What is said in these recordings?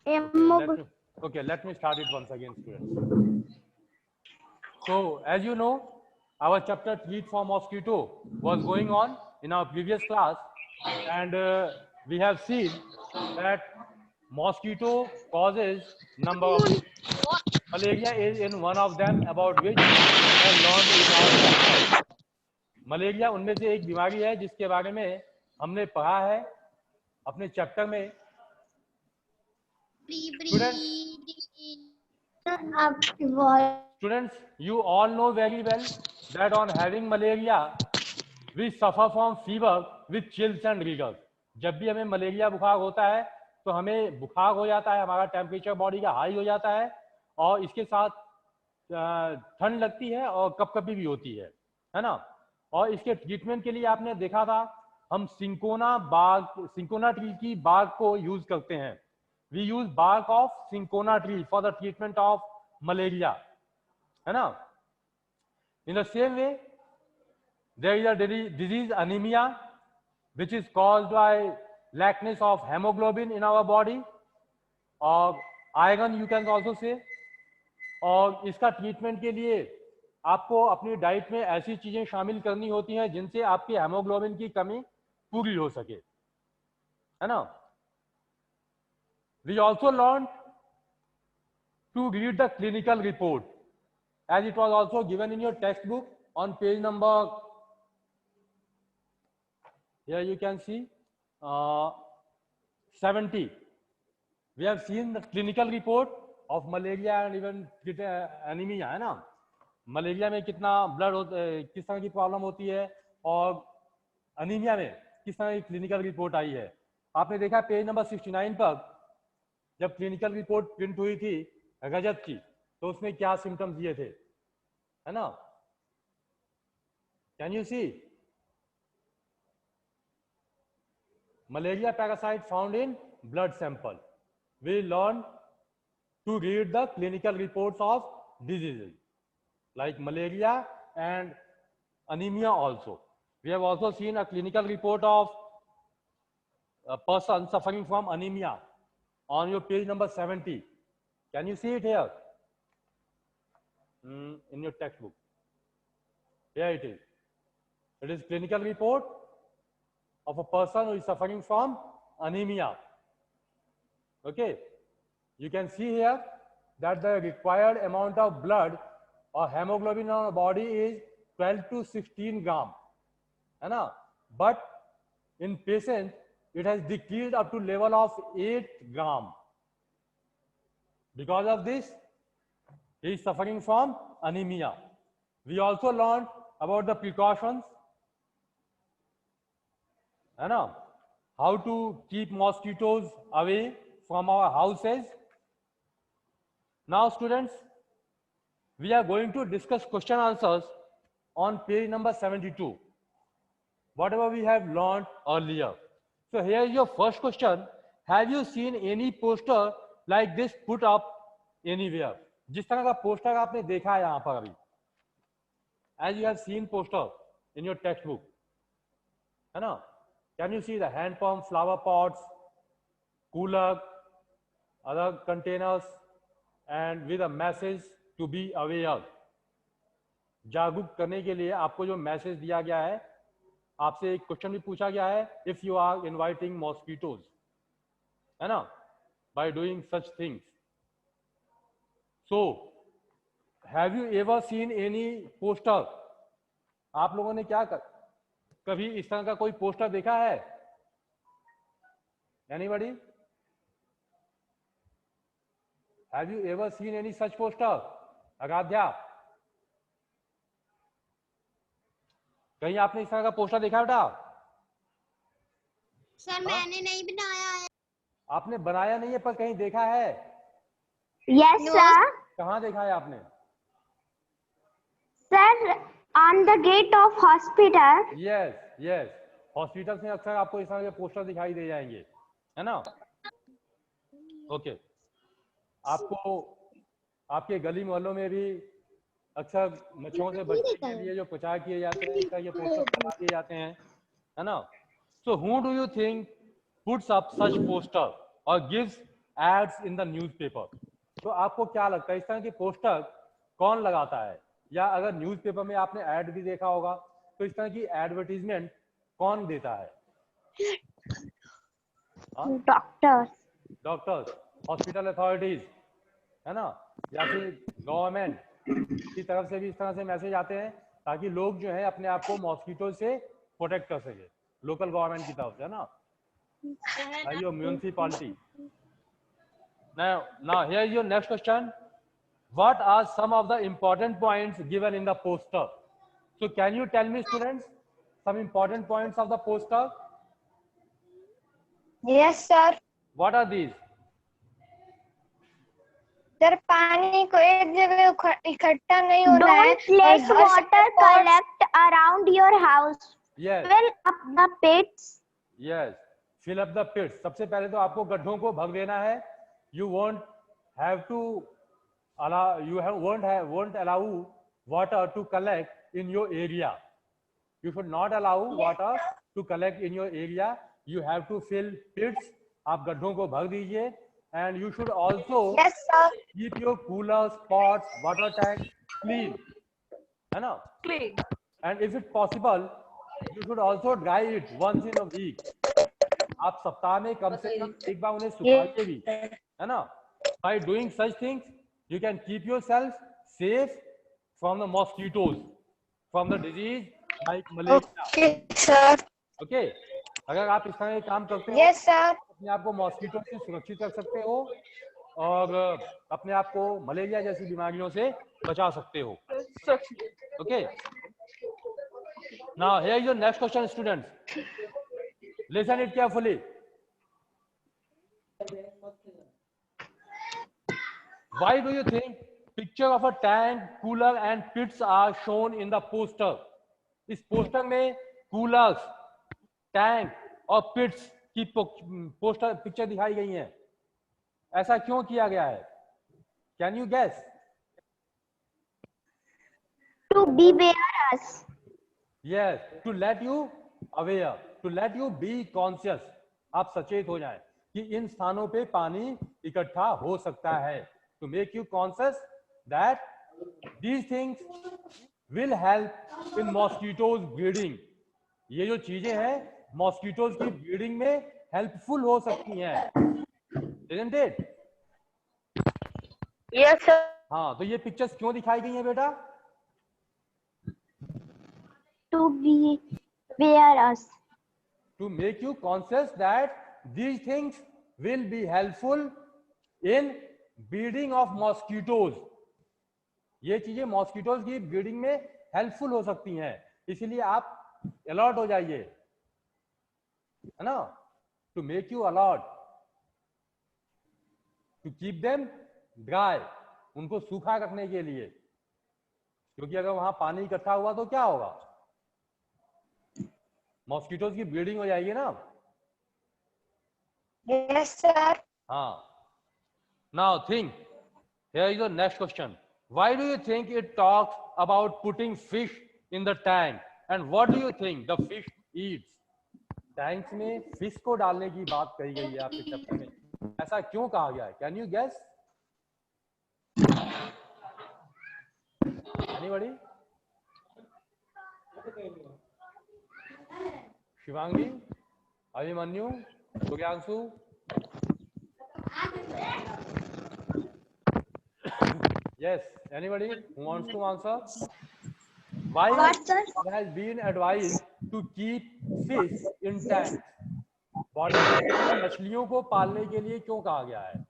Let me start it once again, students. So, as you know, our chapter treat for mosquito was going on in our previous class, and we have seen that mosquito causes number of diseases. Malaria is in one of them, about which we have learned in our chapter. Malaria उनमें से एक बीमारी है जिसके बारे में हमने पढ़ा है अपने चैप्टर में. Students, you all know very well that on having malaria, we suffer from fever with chills and rigors. जब भी हमें मलेरिया बुखार होता है तो हमें बुखार हो जाता है, हमारा टेम्परेचर बॉडी का हाई हो जाता है और इसके साथ ठंड लगती है और कपकपी भी होती है ना. और इसके ट्रीटमेंट के लिए आपने देखा था हम सिंकोना ट्री की बाग को यूज करते हैं. We use bark of cinchona tree for the treatment of malaria, है ना. In the same way there is a disease anemia which is caused by lackness of hemoglobin in our body or iron you can also say. और इसका treatment के लिए आपको अपनी diet में ऐसी चीजें शामिल करनी होती हैं जिनसे आपकी हेमोग्लोबिन की कमी पूरी हो सके, है ना. We also learn to read the clinical report as it was also given in your textbook on page number, here you can see 70. We have seen the clinical report of malaria and even anemia, है ना. Malaria में कितना blood किस तरह की problem होती है और अनीमिया में किस तरह की क्लिनिकल रिपोर्ट आई है. आपने देखा पेज नंबर 69 पर जब क्लिनिकल रिपोर्ट प्रिंट हुई थी रजत की तो उसमें क्या सिम्टम्स दिए थे, है ना. Can you see malaria parasite found in blood sample. We learn to read the clinical reports of diseases like malaria and anemia also. We have also seen a clinical report of a person suffering from anemia on your page number 70. Can you see it here? In your textbook. Here it is. It is clinical report of a person who is suffering from anemia. Okay. You can see here that the required amount of blood or hemoglobin in our body is 12 to 16 gram. है ना? But in patient, it has decreased up to level of 8 gram. Because of this, he is suffering from anemia. We also learned about the precautions, है ना? How to keep mosquitoes away from our houses. Now, students, we are going to discuss question answers on page number 72. Whatever we have learned earlier. So here is your first question. Have you seen any poster like this put up anywhere? जिस तरह का poster आपने देखा है यहाँ पर अभी. As you have seen poster in your textbook, है ना? Can you see the hand pump, flower pots, cooler, other containers, and with a message to be aware. जागरूक करने के लिए आपको जो मैसेज दिया गया है, आपसे एक क्वेश्चन भी पूछा गया है, if you are inviting mosquitoes, है ना, by doing such things. So, have you ever seen any poster? आप लोगों ने क्या कभी इस तरह का कोई पोस्टर देखा है? Anybody? Have you ever seen any such poster? अगाध्या, कहीं आपने इस तरह का पोस्टर देखा बेटा? सर मैंने नहीं बनाया है. आपने बनाया नहीं है पर कहीं देखा है? Yes, sir. कहाँ देखा है आपने? Sir, on the gate of hospital. Yes, yes. Hospital में अक्सर आपको इस तरह के पोस्टर दिखाई दे जाएंगे, है ना? ओके. आपको आपके गली मोहल्लों में भी अक्सर मच्छरों से बचने के लिए जो प्रचार किए जाते हैं, इसका ये पोस्टर लगा दिए जाते हैं, है ना? So who do you think puts up such poster or gives ads in the newspaper. तो आपको क्या लगता है इस तरह के पोस्टर कौन लगाता है, या अगर न्यूज़पेपर में आपने एड भी देखा होगा तो इस तरह की एडवर्टीजमेंट कौन देता है? Doctors. डॉक्टर्स, हॉस्पिटल अथॉरिटीज, है ना, या फिर गवर्नमेंट की तरफ से भी इस तरह से मैसेज आते हैं ताकि लोग जो है अपने आप को मॉस्किटो से प्रोटेक्ट कर सके, लोकल गवर्नमेंट की तरफ से, है ना, your municipality. Now here is your next question. What are some of the important points given in the poster? So can you tell me, students, some important points of the poster? Yes, sir. What are these? Sir पानी को एक जगह इकट्ठा नहीं होना है। Don't let water collect around your house. Yes. Fill up the pits. Yes. Fill up the pits. सबसे पहले तो आपको गड्ढों को भर देना है. You won't allow water to collect in your area. You should not allow water to collect in your area. You have to fill pits. आप गड्ढों को भर दीजिए. And you should also Yes, sir. keep your coolers, pots, water tank clean. है ना? Clean. And if it's possible, you should also dry it once in a week. आप सप्ताह में कम से कम एक बार उन्हें सुखाइए भी, है ना? By doing such things, you can keep yourself safe from the mosquitoes, from the disease like malaria. Okay, sir. Okay? अगर आप इस तरह के काम करते हो, Yes, sir. अपने आप को मॉस्किटो से सुरक्षित रख सकते हो और अपने आप को मलेरिया जैसी बीमारियों से बचा सकते हो. Okay? Now here is your next question, students. Listen it carefully. Why do you think picture of a tank, cooler and pits are shown in the poster? इस पोस्टर में कूलर्स, टैंक और पिट्स की पोस्टर पिक्चर दिखाई गई हैं. ऐसा क्यों किया गया है? Can you guess? To beware us. Yes, to let you aware, to let you be conscious. आप सचेत हो जाएं कि इन स्थानों पे पानी इकट्ठा हो सकता है. To make you conscious that these things will help in mosquitoes breeding. ये जो चीजें हैं मॉस्किटोज की ब्रीडिंग में हेल्पफुल हो सकती हैं. Isn't it? Yes, sir. हाँ, तो ये पिक्चर्स क्यों दिखाई गई हैं बेटा? To beware us. To make you conscious that these things will be helpful in breeding of mosquitoes. ये चीजें मॉस्किटोज की ब्रीडिंग में हेल्पफुल हो सकती हैं, इसलिए आप अलर्ट हो जाइए, है ना? To make you alert, to keep them dry, उनको सूखा रखने के लिए, क्योंकि अगर वहां पानी इकट्ठा हुआ तो क्या होगा? मॉस्किटोज की ब्रीडिंग हो जाएगी ना. Yes, sir. हाँ. Now think. Here is the next question. Why do you think it talks about putting fish in the tank? And what do you think the fish eats? Tanks में fish को डालने की बात कही गई है आपके चैप्टर में. ऐसा क्यों कहा गया है? Can you guess? Anybody? Shivangi, Abhimanyu, Sugyanshu? Yes, anybody who wants to answer? Why it has been advised to keep fish in tanks? मछलियों को पालने के लिए क्यों कहा गया है?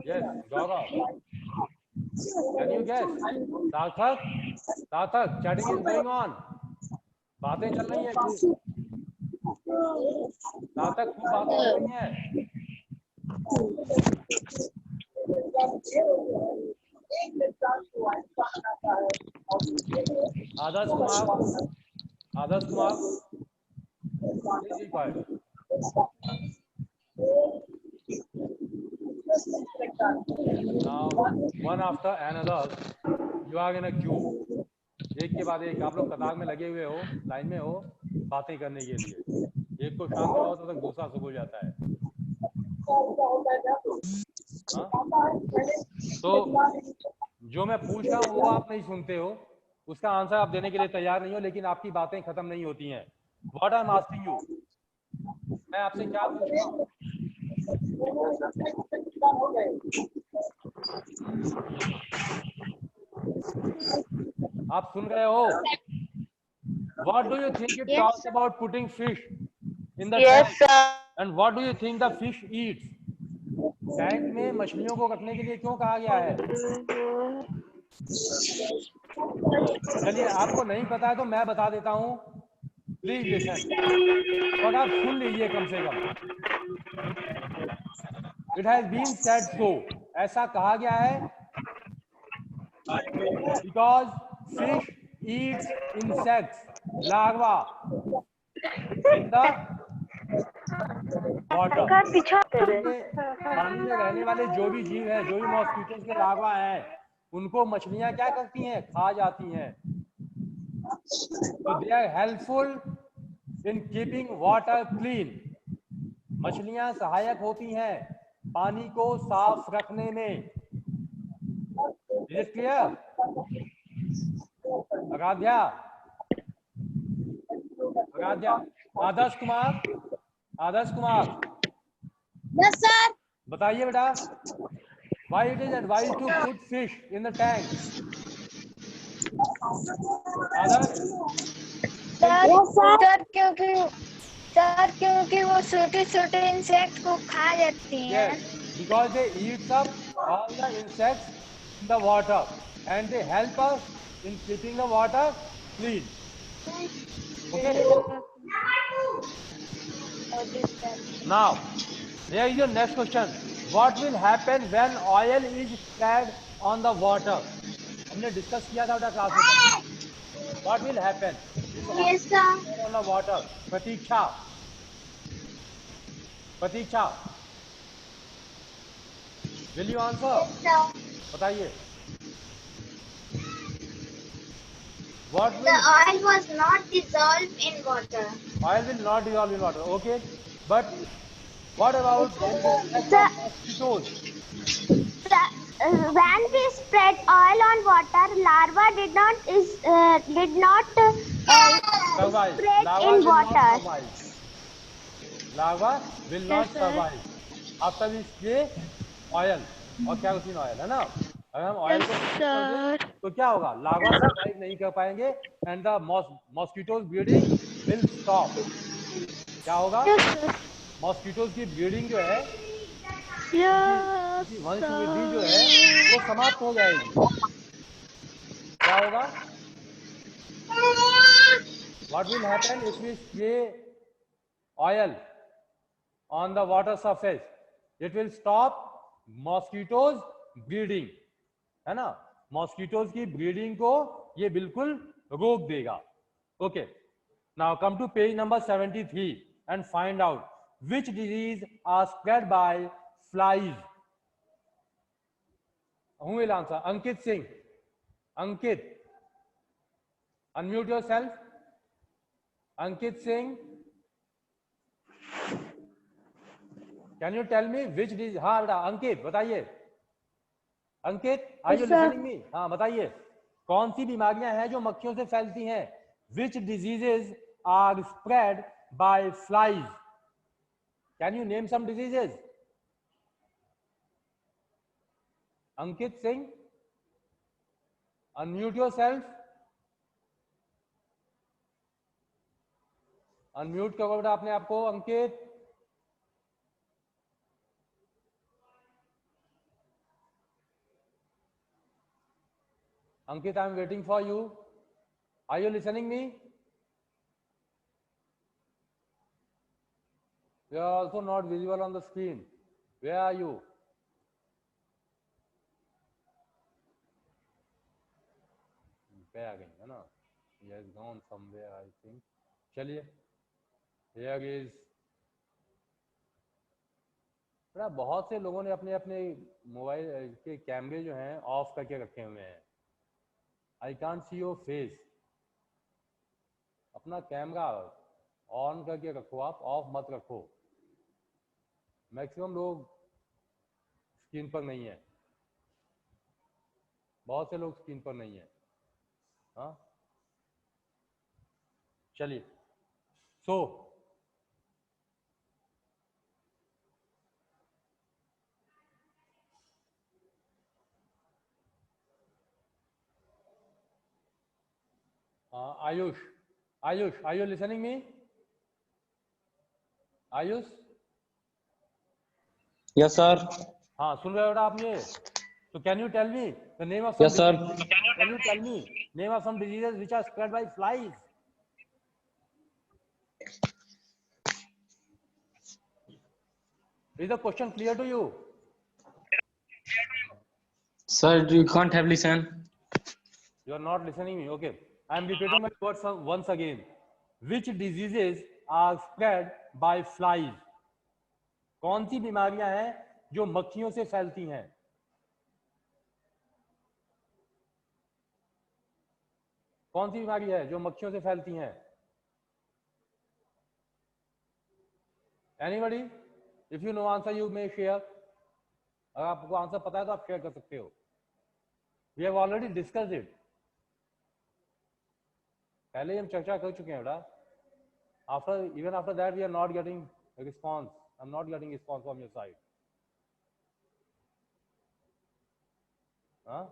Yes, Gaurav. Can you guess? सार्थक, chatting is going on. बातें चल रही हैं. सार्थक खूब बातें हो रही हैं. Adarsh Kumar, please be quiet. Now, one after another, you are in a queue. एक के बाद एक आप लोग कतार में लगे हुए हो, लाइन में हो. बातें करने के लिए। एक को शांत कराओ तो तक दूसरा सुख हो जाता है। हाँ? तो जो मैं पूछ रहा हूँ वो आप नहीं सुनते हो, उसका आंसर आप देने के लिए तैयार नहीं हो, लेकिन आपकी बातें खत्म नहीं होती हैं। What I am asking you, मैं आपसे क्या पूछ रहा हूँ? आप सुन रहे हो? What do you think it Yes, talks sir. about putting fish in the Yes, tank? sir. And what do you think the fish eats? Tank में मछलियों को रखने के लिए क्यों कहा गया है? चलिए, आपको नहीं पता है तो मैं बता देता हूँ, प्लीज लिसन, और आप सुन लीजिए कम से कम। It has been said so, ऐसा कहा गया है because fish eats insects larva in the water. पानी में रहने वाले जो भी जीव हैं, जो भी मॉस्किटोज के लार्वा हैं, उनको मछलियां क्या करती हैं? खा जाती हैं। तो they are helpful in keeping water clean. मछलियां सहायक होती हैं पानी को साफ रखने में। Is it clear? Aradhya, Aradhya, Adarsh Kumar, Adarsh Kumar, Yes, sir. बताइए बेटा, why it is advised to put fish in the tank? Adarsh, sir क्योंकि वो छोटे छोटे इंसेक्ट को खा जाती हैं। yes, because they eat up all the insects in the water and they help us in keeping the water clean. Okay? Now, here is your next question. What will happen when oil is spread on the water? हमने discuss किया था बेटा class में। What will happen if oil is Yes, sir. spread on the water? Pratiksha, Pratiksha, will you answer? Sir. बताइए। What The will oil was not dissolved in water. oil will not dissolve in water? Okay, but what about the effect The, of mosquitoes? when we spread oil on water, larva did not Survive. spread Lava in will not water. survive. Lava will not Yes, sir. survive after we spray oil और kerosene oil, है ना? अगर हम oil को spray कर दें तो क्या होगा? लावा सर्वाइव नहीं कर पाएंगे and the mosquitoes breeding will stop. क्या होगा? मॉस्किटोज की ब्रीडिंग जो है, उनकी वंशवृद्धि जो है वो समाप्त हो जाएगी। क्या होगा? What will happen if we spray oil on the water surface? It will stop mosquitoes breeding, है ना? मॉस्किटोज की ब्रीडिंग को ये बिल्कुल रोक देगा। Okay, now come to page number 73 and find out which disease are spread by flies. Who will answer? Ankit Singh, Ankit, unmute yourself. Ankit Singh, can you tell me which disease? हाँ बेटा अंकित बताइए। Ankit, are you listening me? हाँ बताइए, कौन सी बीमारियां हैं जो मक्खियों से फैलती हैं? Which diseases are spread by flies? Can you name some diseases? Ankit Singh, unmute yourself, unmute करो बेटा अपने आप को। अंकित, Ankit, I am waiting for you. Are you listening me? You are also not visible on the screen. Where are you? पे आ गई है ना? He has gone somewhere, I think. चलिए, here is. बेटा बहुत से लोगों ने अपने अपने मोबाइल के कैमरे जो हैं ऑफ करके रखे हुए हैं। I can't see your face. अपना कैमरा ऑन करके रखो, आप ऑफ मत रखो। मैक्सिमम लोग स्क्रीन पर नहीं है, बहुत से लोग स्क्रीन पर नहीं है। हाँ चलिए, so Ayush, Ayush, are you listening me? Ayush, yes sir. हाँ सुन रहे हो बेटा आप ये? तो can you tell me the name of Yes, sir. Can you tell me name of some diseases which are spread by flies? Is the question clear to you? Sir, you can't have listen. You are not listening me. Okay, I am repeating my words once again. Which diseases are spread by flies? कौन सी बीमारियां हैं जो मक्खियों से फैलती हैं? कौन सी बीमारी है जो मक्खियों से फैलती हैं? Anybody? If you know answer, you may share. अगर आपको आंसर पता है तो आप शेयर कर सकते हो. We have already discussed it. पहले हम चर्चा कर चुके हैं बेटा. Even after that, we are not getting a response. I'm not getting a response from your side. Huh?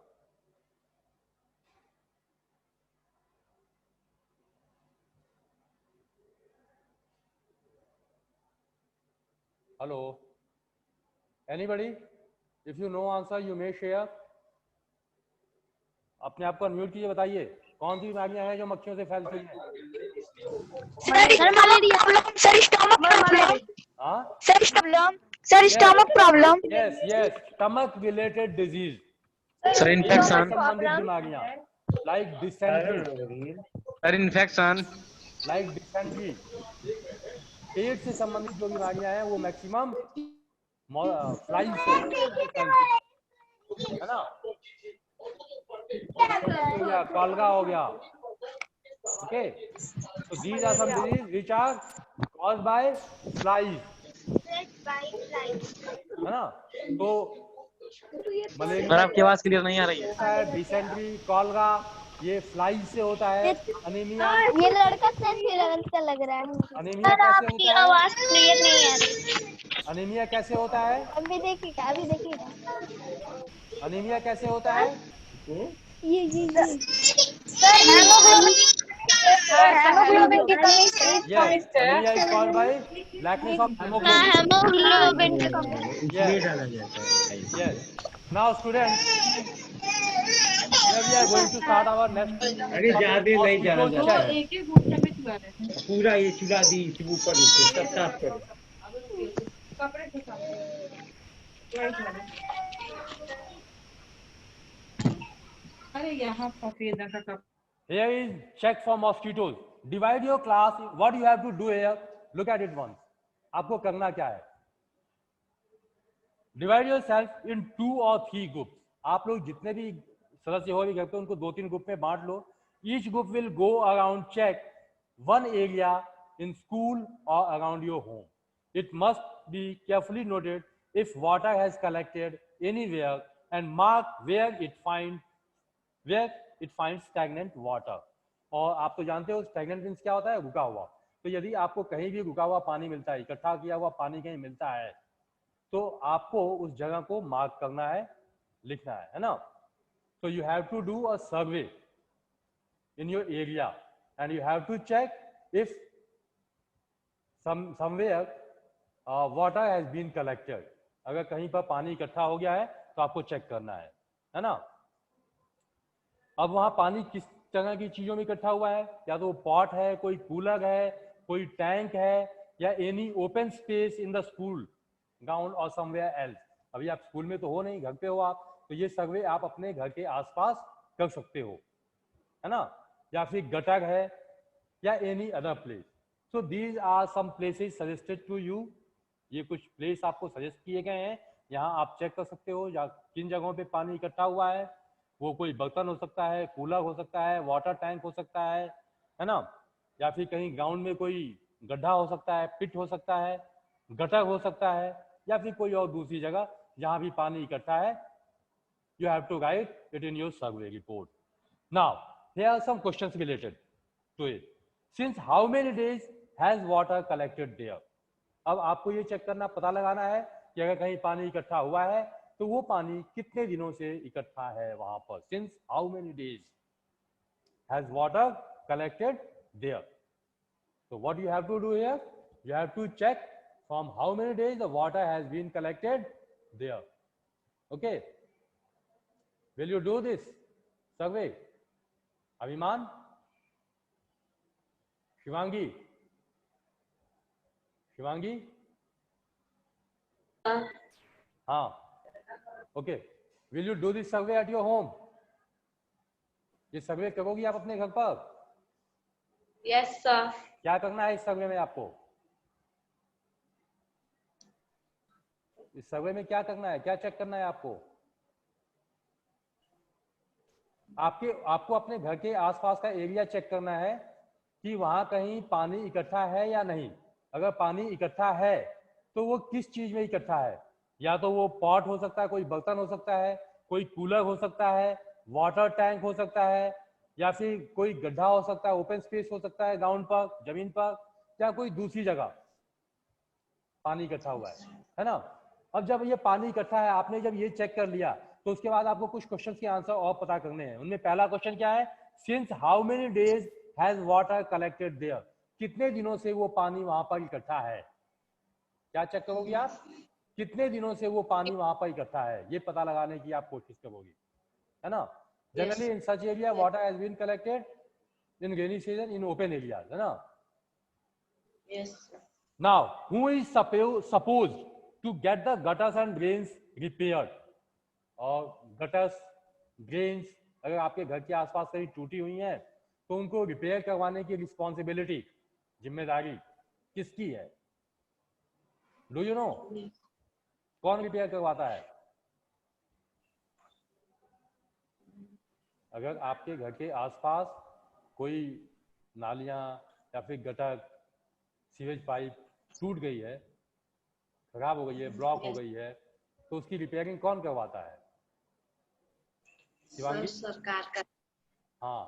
Hello. Anybody? If you know answer, you may share. अपने आप को अनम्यूट कीजिए, बताइए कौन सी बीमारियां हैं जो मक्खियों से फैलती हैं? Sir malaria, sir stomach problem, हाँ? Sir stomach problem, Yes, yes. Stomach related disease. Sir, infection. संबंधित बीमारियां like dysentery, Sir, infection. like dysentery. पेट से संबंधित जो बीमारियां हैं वो मैक्सिमम फ्लाइज से फैलती है ना? हो गया, कॉलरा हो गया. Okay, so these are some diseases which are caused by flies. है ना? तो सर आपकी आवाज क्लियर नहीं आ रही है. होता है डिसेंट्री, कॉलरा, ये फ्लाइज से होता है. अनीमिया, ये लड़का 10th-11th का लग रहा है. अनीमिया कैसे होता है? आवाज क्लियर नहीं आ रही। अनीमिया कैसे होता है? अभी देखिएगा. अनीमिया कैसे होता है? ये हेमोग्लोबिन की कमी से Yes, anemia is caused by lackness of hemoglobin. Haemoglobin की कमी। Yes. Yes. Now, students, here we are going to start our next. अरे ज्यादा नहीं जाना mosquito जाता check. है पूरा ये चुरा दी ऊपर सब साफ करो. अरे यहाँ सफेद का cup. Here is check for mosquitoes. Divide your class. What you have to do here? Look at it once. आपको करना क्या है? Divide yourself in 2 or 3 groups. आप लोग जितने भी सदस्य हो भी घर पे उनको 2-3 ग्रुप में बांट लो. Each group will go around check one area in school or around your home. It must be carefully noted if water has collected anywhere and mark where it finds stagnant water. और आप तो जानते हो stagnant means क्या होता है? रुका हुआ. तो यदि आपको कहीं भी रुका हुआ पानी मिलता है, इकट्ठा किया हुआ पानी कहीं मिलता है, तो आपको उस जगह को मार्क करना है, लिखना है ना? So you have to do a survey in your area and you have to check if somewhere water has been collected. अगर कहीं पर पानी इकट्ठा हो गया है तो आपको चेक करना है ना? अब वहां पानी किस तरह की चीजों में इकट्ठा हुआ है? या तो पॉट है, कोई कूलर है, कोई टैंक है, या any open space in the school ground और समवेयर एल्स. अभी आप स्कूल में तो हो नहीं, घर पे हो आप, तो ये सर्वे आप अपने घर के आसपास कर सकते हो, है ना? या फिर गटर है या any other place. So these are some places suggested to you. ये कुछ प्लेस आपको सजेस्ट किए गए हैं, यहाँ आप चेक कर सकते हो या किन जगहों पे पानी इकट्ठा हुआ है. वो कोई बर्तन हो सकता है, कूलर हो सकता है, वाटर टैंक हो सकता है ना? या फिर कहीं ग्राउंड में कोई गड्ढा हो सकता है, पिट हो सकता है, गटर हो सकता है, या फिर कोई और दूसरी जगह जहां भी पानी इकट्ठा है. You have to write it in your survey report. Now, here are some questions related to it. Since how many days has water collected there? अब आपको ये चेक करना, पता लगाना है कि अगर कहीं पानी इकट्ठा हुआ है तो वो पानी कितने दिनों से इकट्ठा है वहां पर. Since how many days has water collected there? So what you have to do here? You have to check from how many days the water has been collected there. Okay. Will you do this survey? Abhiman? Shivangi? Shivangi? हाँ. Okay. Will you do this survey at your home? ये सर्वे करोगी आप अपने घर पर? Yes, sir. क्या करना है इस सर्वे में आपको? इस सर्वे में क्या करना है, क्या चेक करना है आपको? आपको अपने घर के आसपास का एरिया चेक करना है कि वहां कहीं पानी इकट्ठा है या नहीं. अगर पानी इकट्ठा है तो वो किस चीज में इकट्ठा है. या तो वो पॉट हो सकता है, कोई बर्तन हो सकता है, कोई कूलर हो सकता है, वाटर टैंक हो सकता है, या फिर कोई गड्ढा हो सकता है, ओपन स्पेस हो सकता है ग्राउंड पर, जमीन पर, या कोई दूसरी जगह पानी इकट्ठा हुआ है ना. अब जब ये पानी इकट्ठा है, आपने जब ये चेक कर लिया तो उसके बाद आपको कुछ क्वेश्चन के आंसर और पता करने हैं. उनमें पहला क्वेश्चन क्या है? Since how many days has water collected there? कितने दिनों से वो पानी वहां पर इकट्ठा है. क्या चेक करोगे आप? कितने दिनों से वो पानी वहां पर इकट्ठा है, ये पता लगाने की आप कोशिश करोगे, है ना. Generally in such area water has been collected in rainy season in open areas, है ना. Yes. Now, who is supposed to get the gutters and drains repaired? और gutters, drains अगर आपके घर के आसपास कहीं टूटी हुई हैं तो उनको रिपेयर करवाने की रिस्पॉन्सिबिलिटी, जिम्मेदारी किसकी है? Do you know? कौन रिपेयर करवाता है? अगर आपके घर के आसपास कोई नालियां या फिर गटर, सीवेज पाइप टूट गई है, खराब हो गई है, ब्लॉक हो गई है, तो उसकी रिपेयरिंग कौन करवाता है? शिवांगी? सरकार का. हाँ,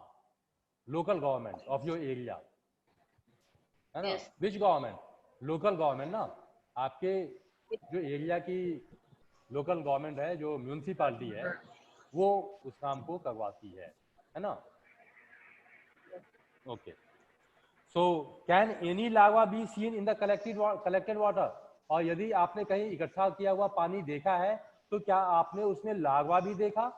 local government of your area, है ना. Yes. Which government? Local government ना. आपके जो एरिया की लोकल गवर्नमेंट है, जो म्यूनिसिपालिटी है, वो उस काम को करवाती है ना. Okay. So can any lava be seen in the collected water? और यदि आपने कहीं इकट्ठा किया हुआ पानी देखा है तो क्या आपने उसमें लावा भी देखा?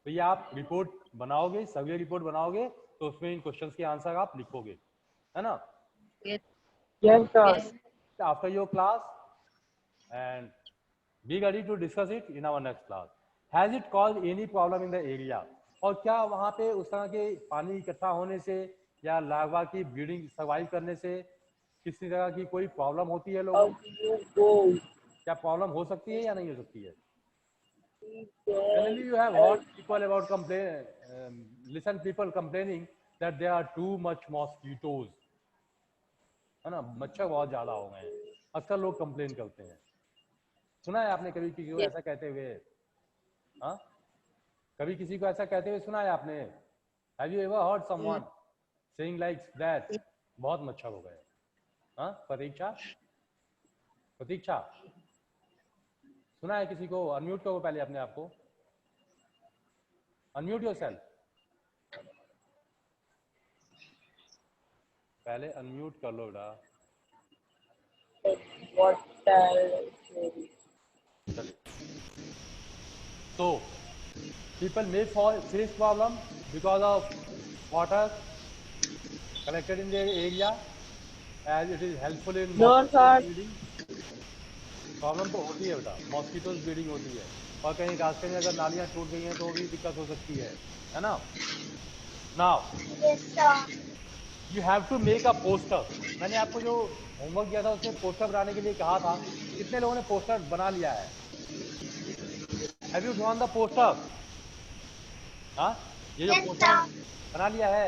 तो ये आप रिपोर्ट बनाओगे, सर्वे रिपोर्ट बनाओगे, तो उसमें इन क्वेश्चंस के आंसर आप लिखोगे, है ना. Yes, sir. After your class, and be ready to discuss it in our next class. Has it caused any problem in the area? और क्या वहाँ पे उस तरह के पानी इकट्ठा होने से या लार्वा की ब्रीडिंग सर्वाइव करने से किसी तरह की कोई प्रॉब्लम होती है लोगों को? क्या प्रॉब्लम हो सकती है या नहीं हो सकती है? Generally, you have heard people about listen people complaining that there are too much mosquitoes, है ना. मच्छर बहुत ज्यादा हो गए हैं, अक्सर लोग कंप्लेन करते हैं. सुना है आपने कभी किसी को ऐसा कहते हुए? हाँ, कभी किसी को ऐसा कहते हुए सुना है आपने? Have you ever heard someone saying like that? बहुत मच्छर हो गए. हाँ, प्रतीक्षा सुना है किसी को? अनम्यूट करो पहले अपने आप को. Unmute yourself. पहले अनम्यूट कर लो बेटा. So people may face problem because of water collected in their area, as it is helpful in breeding. Problem तो होती है बेटा, मॉस्किटोज ब्रीडिंग होती है, और कहीं रास्ते में अगर नालियां टूट गई हैं तो भी दिक्कत हो सकती है ना. Now you have to make a poster. मैंने आपको जो होमवर्क दिया था उसमें पोस्टर बनाने के लिए कहा था. कितने लोगों ने पोस्टर बना लिया है? Have you drawn the poster? हाँ, ये जो पोस्टर बना लिया है,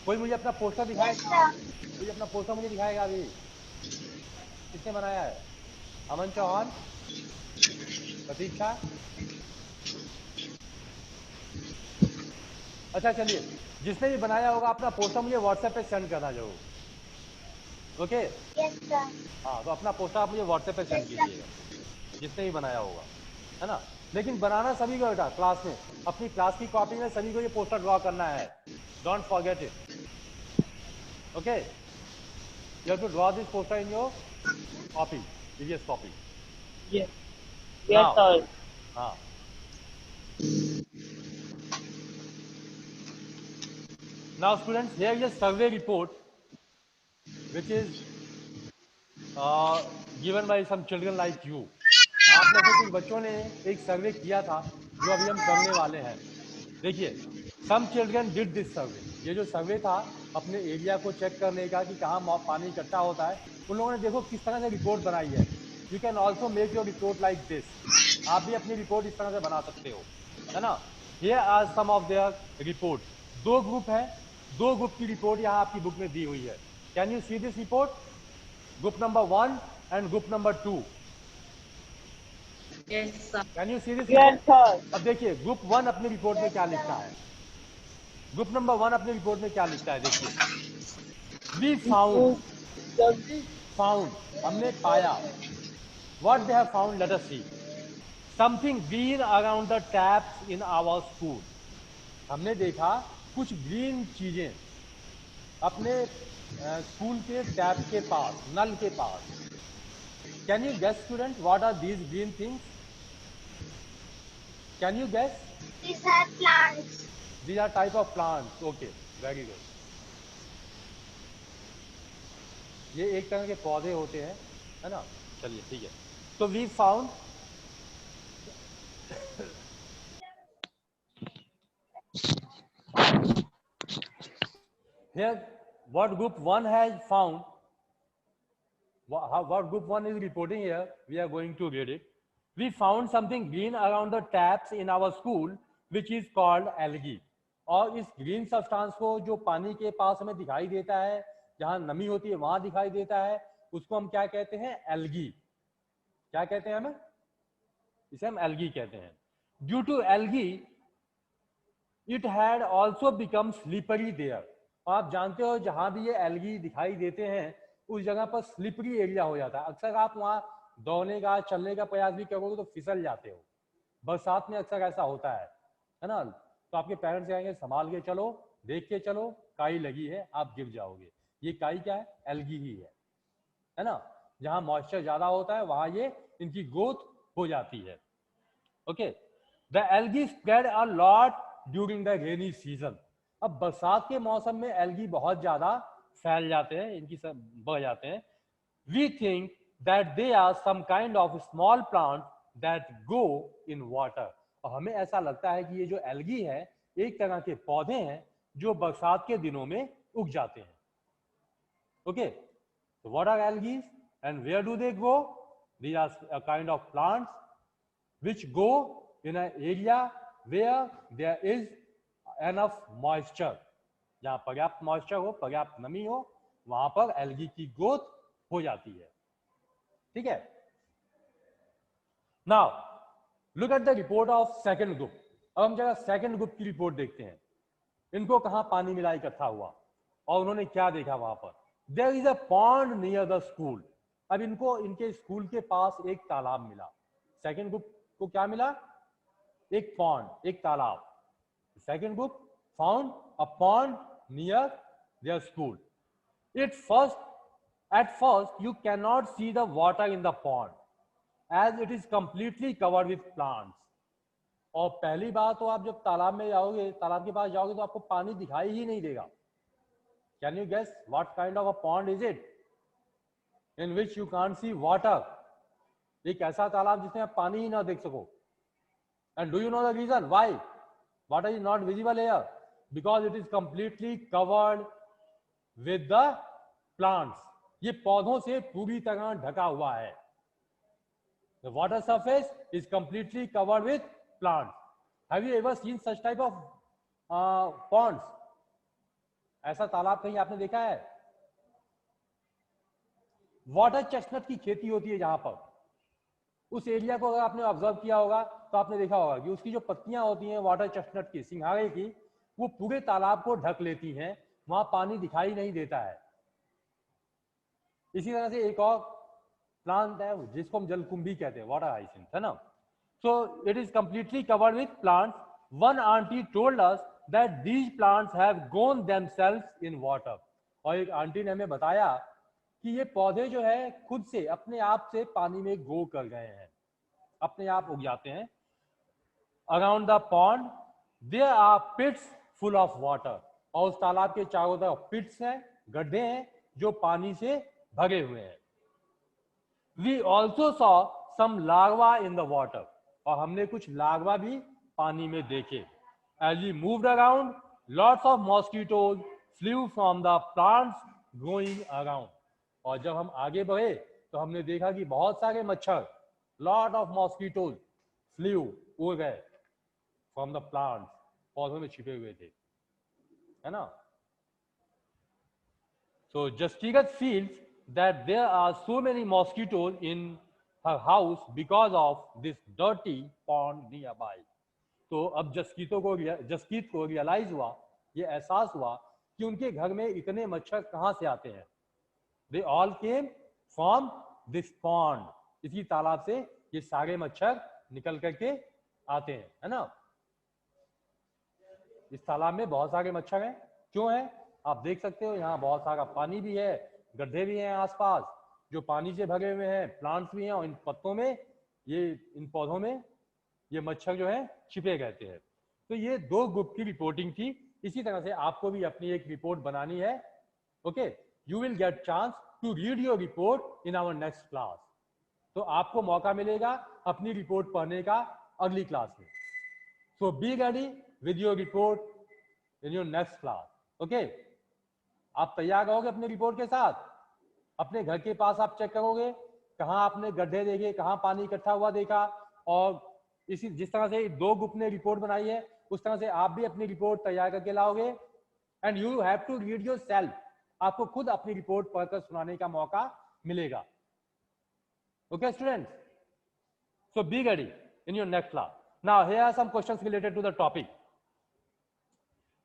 कोई मुझे अपना पोस्टर दिखाए, Yes, sir. कोई अपना पोस्टर मुझे दिखाएगा अभी, किसने बनाया है? अमन चौहान, प्रतीक्षा। अच्छा चलिए, जिसने भी बनाया होगा अपना पोस्टर मुझे व्हाट्सएप पे सेंड करना जरूर। Okay, Yes, sir. हाँ तो अपना पोस्टर आप मुझे व्हाट्सएप पे सेंड कीजिएगा, जिसने भी बनाया होगा, है ना। लेकिन बनाना सभी को बेटा, क्लास में अपनी क्लास की कॉपी में सभी को ये पोस्टर ड्रॉ करना है, don't forget it. Okay, you have to draw this poster in your copy, previous copy. Yes. Yes, sir. हाँ, now students, here is a survey report which is given by some children like you. आप में से कुछ बच्चों ने एक सर्वे किया था जो अभी हम करने वाले हैं। देखिए, some children did this survey. ये जो सर्वे था अपने एरिया को चेक करने का कि कहाँ पानी इकट्ठा होता है, उन लोगों ने देखो किस तरह से रिपोर्ट बनाई है। You can also make your report like this. आप भी अपनी रिपोर्ट इस तरह से बना सकते हो, है ना। Here are some of their report. दो ग्रुप हैं, दो ग्रुप की रिपोर्ट यहाँ आपकी बुक में दी हुई है। Can you see this report? Group number 1 and group number 2. Yes, sir. Can you see this? Yes, sir. अब देखिए ग्रुप 1 अपनी रिपोर्ट में क्या लिखता है, ग्रुप नंबर 1 अपनी रिपोर्ट में क्या लिखता है, देखिए। वी फाउंड, हमने पाया। What they have found, let us see. Something green around the taps in our school. हमने देखा कुछ ग्रीन चीजें अपने स्कूल के टैप के पास, नल के पास। Can you guess student, what are these green things? Can you guess? These are plants. These are type of plants. Okay, very good. ये एक तरह के पौधे होते हैं, है ना। चलिए ठीक है, तो we found here what group 1 has found, what group 1 is reporting here, we are going to read it. We found something green around the taps in our school which is called algae. और इस green substance को जो पानी के पास हमें दिखाई देता है, जहां नमी होती है वहां दिखाई देता है, उसको हम क्या कहते हैं? एल्गी। क्या कहते हैं हमें? इसे हम एल्गी कहते हैं। Due to algae it had also become slippery there. आप जानते हो जहां भी ये एल्गी दिखाई देते हैं उस जगह पर स्लिपरी एरिया हो जाता है। अक्सर आप वहां दौड़ने का, चलने का प्रयास भी करोगे तो फिसल जाते हो। बरसात में अक्सर ऐसा होता है ना। तो आपके पेरेंट्स कहेंगे संभाल के चलो, देख के चलो, काई लगी है, आप गिर जाओगे। ये काई क्या है? एल्गी ही है ना। जहां मॉइस्चर ज्यादा होता है वहां ये इनकी ग्रोथ हो जाती है। Okay, the algae spread a lot during the rainy season. अब बरसात के मौसम में एल्गी बहुत ज्यादा फैल जाते हैं, इनकी सब बढ़ जाते हैं। We think that they are some kind of small plant that grow in water. और हमें ऐसा लगता है कि ये जो एल्गी है एक तरह के पौधे हैं जो बरसात के दिनों में उग जाते हैं। Okay, so what are algae and where do they grow? These are a kind of plants which grow in an area where there is enough moisture. जहां पर्याप्त मॉइस्चर हो, पर्याप्त नमी हो, वहां पर एल्गी की ग्रोथ हो जाती है। ठीक है, now look at the report of second group. अब हम जरा सेकंड ग्रुप की रिपोर्ट देखते हैं। इनको कहां पानी मिला इकट्ठा हुआ और उन्होंने क्या देखा वहां पर। There is a pond near the school. अब इनको इनके स्कूल के पास एक तालाब मिला। सेकंड ग्रुप को क्या मिला? एक पॉन्ड, एक तालाब। Second group found a pond near their school. At first you cannot see the water in the pond as it is completely covered with plants. और पहली बार तो आप जब तालाब में जाओगे, तालाब के पास जाओगे तो आपको पानी दिखाई ही नहीं देगा। Can you guess what kind of a pond is it in which you can't see water? एक ऐसा तालाब जिसमें आप पानी ही ना देख सको। And do you know the reason why water is not visible here? Because it is completely covered with the plants. ये पौधों से पूरी तरह ढका हुआ है। The water surface is completely covered with plants. Have you ever seen such type of ponds? ऐसा तालाब कहीं आपने देखा है? वाटर चेस्टनट की खेती होती है जहां पर, उस एरिया को अगर आपने ऑब्जर्व किया होगा तो आपने देखा होगा कि उसकी जो पत्तियां होती हैं वाटर चेस्टनट की, सिंघाड़े की, वो पूरे तालाब को ढक लेती हैं, वहां पानी दिखाई नहीं देता है। इसी तरह से एक और प्लांट है जिसको हम जलकुंभी कहते हैं, वाटर हाइसिंथ, है ना। So it is completely covered with plants. One aunty told us that these plants have grown themselves in water. और एक आंटी ने हमें बताया कि ये पौधे जो है खुद से अपने आप से पानी में ग्रो कर गए हैं, अपने आप उग जाते हैं। Around the pond there are pits full of water. और उस तालाब के चारों तरफ पिट्स हैं, गड्ढे हैं जो पानी से भरे हुए हैं। We also saw some larva in the water. और हमने कुछ लार्वा भी पानी में देखे। As we moved around lots of mosquitoes flew from the plants growing around. और जब हम आगे बढ़े तो हमने देखा कि बहुत सारे मच्छर, लॉट ऑफ मॉस्किटोज फ्लू, उड़ गए फ्रॉम द प्लांट्स, पौधों में छिपे हुए थे, है ना। सो जस्टिगत feels that there are so many mosquitoes in her house because of this dirty pond nearby. तो अब जसकीत को रियलाइज हुआ, ये एहसास हुआ कि उनके घर में इतने मच्छर कहाँ से आते हैं। They all came from this pond. इसी तालाब से ये सारे मच्छर निकल करके आते हैं, है ना। इस तालाब में बहुत सारे मच्छर हैं। क्यों है आप देख सकते हो, यहाँ बहुत सारा पानी भी है, गड्ढे भी हैं आसपास जो पानी से भरे हुए हैं, प्लांट्स भी हैं, और इन पत्तों में, ये इन पौधों में ये मच्छर जो है छिपे रहते हैं। तो ये 2 ग्रुप की रिपोर्टिंग थी। इसी तरह से आपको भी अपनी एक रिपोर्ट बनानी है। Okay, you will get chance to read your report in our next class. तो आपको मौका मिलेगा अपनी रिपोर्ट पढ़ने का अगली क्लास में। So be ready with your report in your next class. Okay, आप तैयार रहोगे अपनी रिपोर्ट के साथ। अपने घर के पास आप चेक करोगे कहाँ आपने गड्ढे देखे, कहाँ पानी इकट्ठा हुआ देखा, और इसी जिस तरह से 2 ग्रुप ने रिपोर्ट बनाई है उस तरह से आप भी अपनी रिपोर्ट तैयार करके लाओगे। And you have to read yourself. आपको खुद अपनी रिपोर्ट पढ़कर सुनाने का मौका मिलेगा। Okay students, so be ready in your next class. Now here are some questions related to the topic.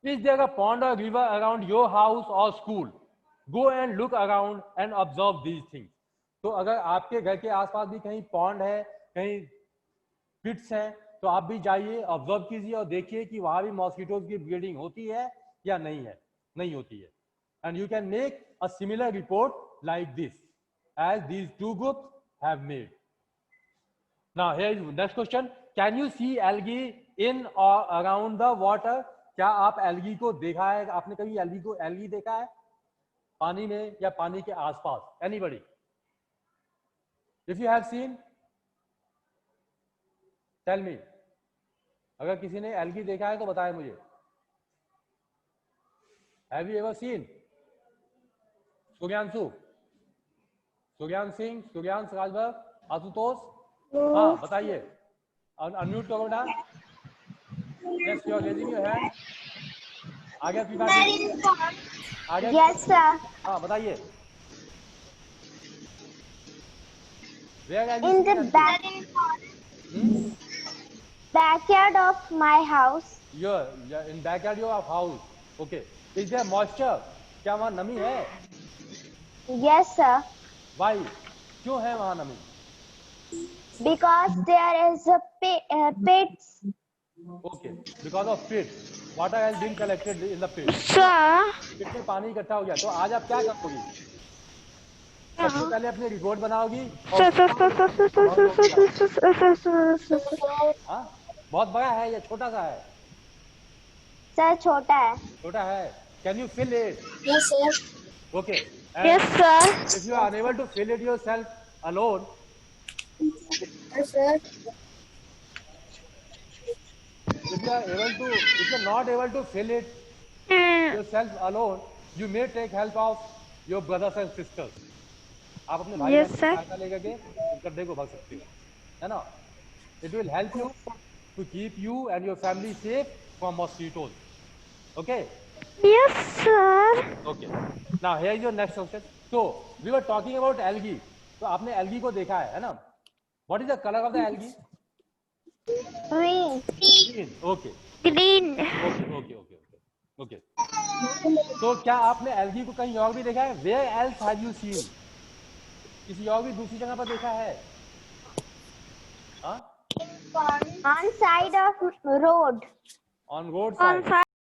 Is there a pond or river around your house or school? Go and look around and observe these things. तो अगर आपके घर के आसपास भी कहीं pond है, कहीं पिट्स हैं, तो आप भी जाइए, ऑब्जर्व कीजिए और देखिए कि वहां भी मॉस्किटोज की ब्रीडिंग होती है या नहीं है, नहीं होती है। And you can make a similar report like this as these 2 groups have made. Now here is next question. Can you see algae in और अराउंड द वाटर? क्या आप एल्गी को देखा है? आपने कभी एल्गी देखा है पानी में या पानी के आसपास? Anybody? If you have seen, tell me. अगर किसी ने एल्गी देखा है तो बताएं मुझे। Have you ever seen? Suryanshu, Suryansh Singh, Suryansh Rajbhar, Ashutosh, हाँ बताइए। अनम्यूट करो ना। Yes, you are raising your hand. आगे आगे। Yes, sir. हाँ बताइए। Where are you In the seeing? backyard of my house. You're in backyard your house. Okay. Is there moisture? क्या वहाँ नमी है? Yes, sir. Why? क्यों है वहाँ नमी? Because there is a pits. Okay. Because of pit. Water has been collected in the pit. Sir. pit में पानी इकट्ठा हो गया। तो आज आप क्या करोगी? सबसे पहले अपनी रिपोर्ट बनाओगी। हाँ, बहुत बड़ा है या छोटा सा है? सर छोटा है। छोटा है। Can you fill it? Yes, sir. Okay. Yes, sir. If you are unable to fill it yourself alone, Yes, sir. if you are not able to fill it yourself alone, you may take help of your brothers and sisters. आप अपने भाई बहन की सहायता लेकर के गड्ढे को भर सकते हो, है ना? It will help you to keep you and your family safe from mosquitoes. Okay? Yes, sir. Okay. Now here is your next question. So we were talking about algae. तो आपने algae को देखा है ना? What is the color of the algae? Green. Green. Okay. Green. Okay. तो क्या आपने algae को कहीं और भी देखा है? Where else have you seen? किसी और भी दूसरी जगह पर देखा है? हाँ? On side of road. On road On side. side